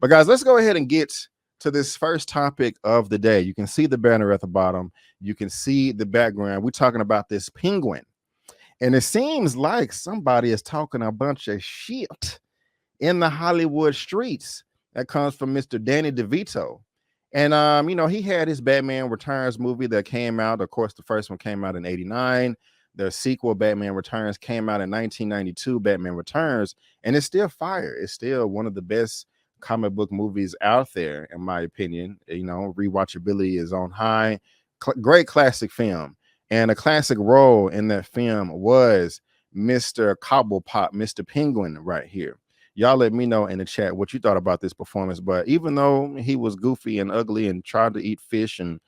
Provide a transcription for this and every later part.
But guys, let's go ahead and get to this first topic of the day. You can see the banner at the bottom. You can see the background. We're talking about this penguin. And it seems like somebody is talking a bunch of shit in the Hollywood streets. That comes from Mr. Danny Devito. And he had his Batman Returns movie that came out. Of course, the first one came out in 89. The sequel, Batman Returns, came out in 1992, Batman Returns, and it's still fire. It's still one of the best comic book movies out there, in my opinion. Rewatchability is on high. Great classic film. And a classic role in that film was Mr. Cobblepot, Mr. Penguin right here. Y'all let me know in the chat what you thought about this performance. But even though he was goofy and ugly and tried to eat fish and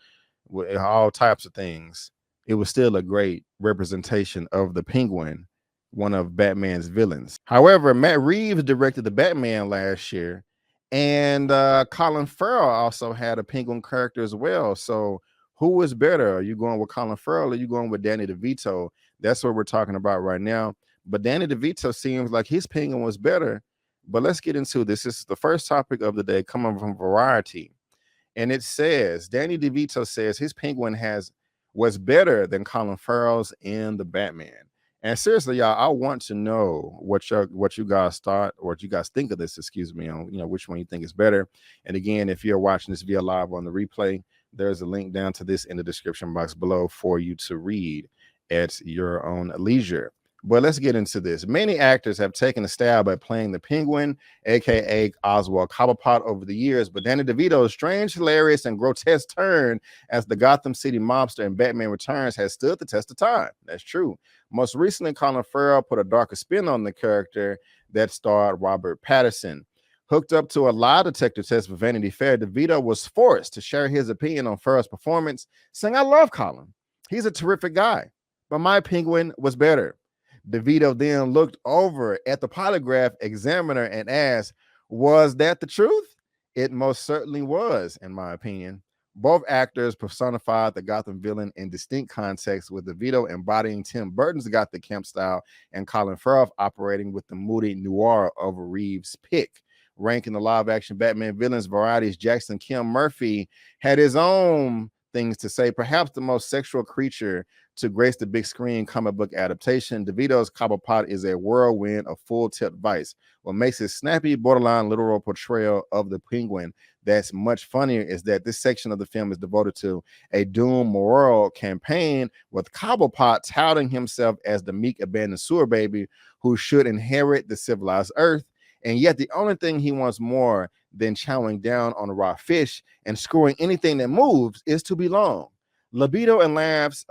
all types of things, it was still a great representation of the Penguin, one of Batman's villains. However, Matt Reeves directed the Batman last year, and Colin Farrell also had a Penguin character as well. So who is better? Are you going with Colin Farrell or are you going with Danny DeVito? That's what we're talking about right now. But Danny DeVito seems like his Penguin was better. But let's get into this. This is the first topic of the day coming from Variety. And it says, Danny DeVito says his Penguin was better than Colin Farrell's in the Batman. And seriously, y'all, I want to know what you guys thought or what you guys think of this, on which one you think is better. And again, if you're watching this via live on the replay, there's a link down to this in the description box below for you to read at your own leisure. But let's get into this. Many actors have taken a stab at playing the Penguin, aka Oswald Cobblepot, over the years, but Danny DeVito's strange, hilarious, and grotesque turn as the Gotham City mobster in Batman Returns has stood the test of time. That's true. Most recently, Colin Farrell put a darker spin on the character that starred Robert Pattinson. Hooked up to a lie detector test for Vanity Fair, DeVito was forced to share his opinion on Farrell's performance, saying, "I love Colin. He's a terrific guy, but my Penguin was better." DeVito then looked over at the polygraph examiner and asked, "Was that the truth?" It most certainly was, in my opinion. Both actors personified the Gotham villain in distinct contexts, with DeVito embodying Tim Burton's Gothic camp style and Colin Farrell operating with the moody noir of Reeves' pick. Ranking the live-action Batman villains, Variety's Jackson Kim Murphy had his own things to say. Perhaps the most sexual creature to grace the big screen comic book adaptation, DeVito's Cobblepot is a whirlwind of full-tip vice. What makes his snappy, borderline literal portrayal of the Penguin that's much funnier is that this section of the film is devoted to a doom moral campaign, with Cobblepot touting himself as the meek, abandoned sewer baby who should inherit the civilized earth. And yet the only thing he wants more than chowing down on a raw fish and screwing anything that moves is to belong. Libido and laughs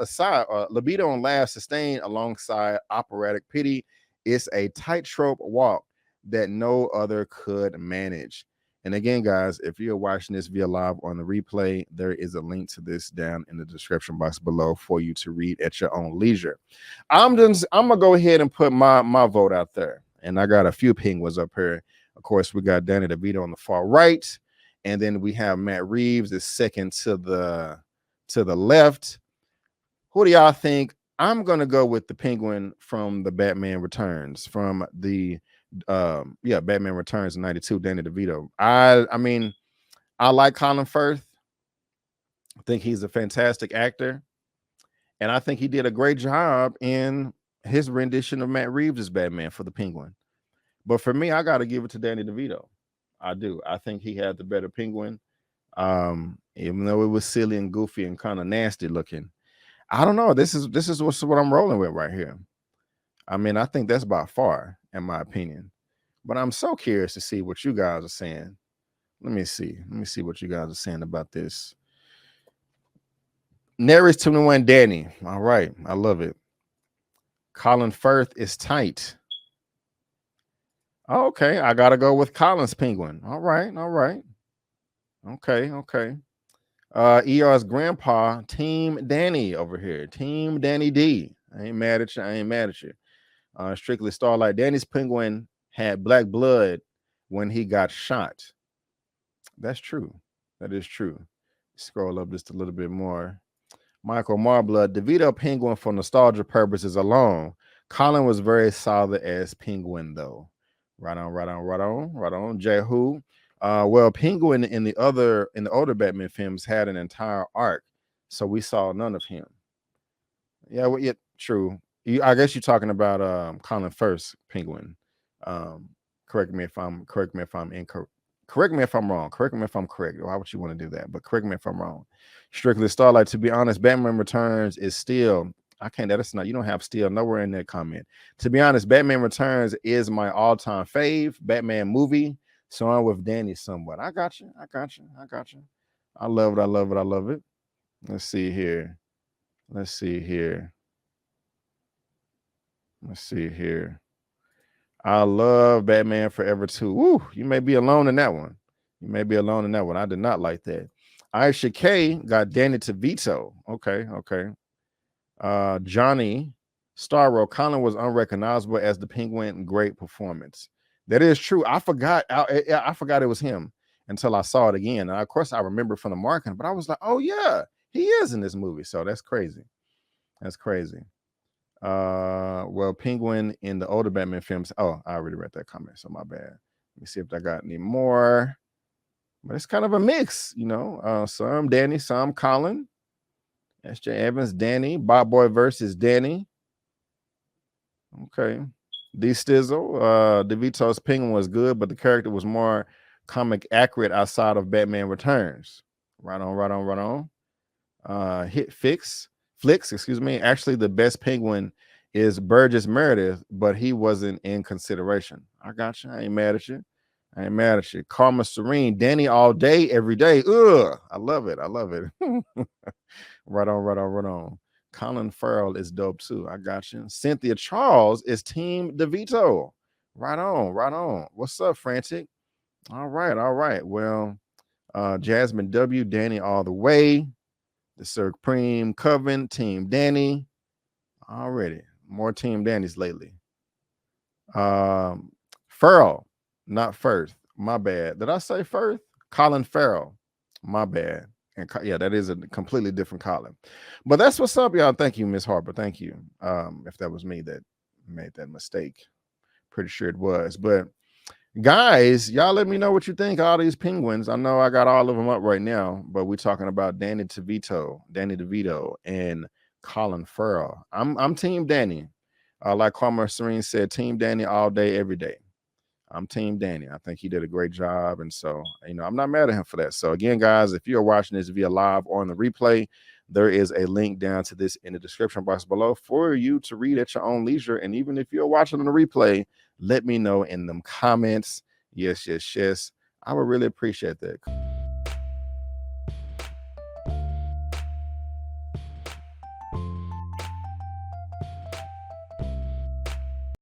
sustained alongside operatic pity is a tightrope walk that no other could manage. And again, guys, if you're watching this via live on the replay, there is a link to this down in the description box below for you to read at your own leisure. I'm gonna go ahead and put my vote out there. And I got a few Penguins up here. Of course, we got Danny DeVito on the far right, and then we have Matt Reeves is second to the left. Who do y'all think? I'm gonna go with the Penguin from the Batman Returns, from the Batman Returns in '92, Danny DeVito. I mean, I like Colin Firth. I think he's a fantastic actor, and I think he did a great job in his rendition of Matt Reeves' Batman for the Penguin. But for me, I got to give it to Danny DeVito. I do. I think he had the better Penguin. Even though it was silly and goofy and kind of nasty looking. I don't know. This is what I'm rolling with right here. I mean, I think that's by far, in my opinion. But I'm so curious to see what you guys are saying. Let me see what you guys are saying about this. Nearest 21 Danny. All right. I love it. Colin Firth is tight. Okay, I gotta go with Colin's Penguin. All right. Okay. ER's grandpa, Team Danny over here. Team Danny D. I ain't mad at you. Strictly Starlight. Danny's Penguin had black blood when he got shot. That's true. That is true. Scroll up just a little bit more. Michael Marblood, DeVito Penguin for nostalgia purposes alone. Colin was very solid as Penguin, though. Right on. Jehu. Well, Penguin in the older Batman films had an entire arc, so we saw none of him. Yeah, well, yeah, true. I guess you're talking about Colin First Penguin. Um, correct me if I'm incorrect. Correct me if I'm wrong. Correct me if I'm correct. Why would you want to do that? But correct me if I'm wrong. Strictly Starlight. To be honest, Batman Returns is still. I can't. That's not. You don't have still nowhere in that comment. To be honest, Batman Returns is my all-time fave Batman movie. So I'm with Danny somewhat. I got you. I got you. I got you. I love it. I love it. I love it. Let's see here. Let's see here. Let's see here. I love Batman Forever 2. Woo, you may be alone in that one. You may be alone in that one. I did not like that. Aisha K got Danny Devito. Okay, okay. Johnny Starro, Colin was unrecognizable as the Penguin. Great performance. That is true. I forgot it was him until I saw it again. And of course, I remember from the marketing, but I was like, oh yeah, he is in this movie. So that's crazy. That's crazy. Well, Penguin in the older Batman films. Oh, I already read that comment, so my bad. Let me see if I got any more. But it's kind of a mix, you know. Some Danny, some Colin. S.J. Evans, Danny. Bob Boy versus Danny. Okay. D Stizzle. DeVito's Penguin was good, but the character was more comic accurate outside of Batman Returns. Right on, right on, right on. Flicks, excuse me. Actually, the best Penguin is Burgess Meredith, but he wasn't in consideration. I got you. I ain't mad at you. I ain't mad at you. Karma Serene, Danny all day, every day. Ugh, I love it. I love it. Right on, right on, right on. Colin Farrell is dope too. I got you. Cynthia Charles is Team DeVito. Right on, right on. What's up, Frantic? All right, all right. Well, Jasmine W, Danny all the way. The Supreme Coven, Team Danny. Already. More Team Danny's lately. Farrell, not Firth. My bad. Did I say Firth? Colin Farrell. My bad. And yeah, that is a completely different Colin. But that's what's up, y'all. Thank you, Miss Harper. Thank you. If that was me that made that mistake. Pretty sure it was. But guys, y'all let me know what you think of all these penguins. I know I got all of them up right now, but we're talking about Danny DeVito, and Colin Farrell. I'm Team Danny. Like Karma Serene said, Team Danny all day, every day. I'm Team Danny. I think he did a great job. And so, you know, I'm not mad at him for that. So again, guys, if you're watching this via live or on the replay, there is a link down to this in the description box below for you to read at your own leisure. And even if you're watching on the replay, let me know in them comments. Yes, yes, yes. I would really appreciate that.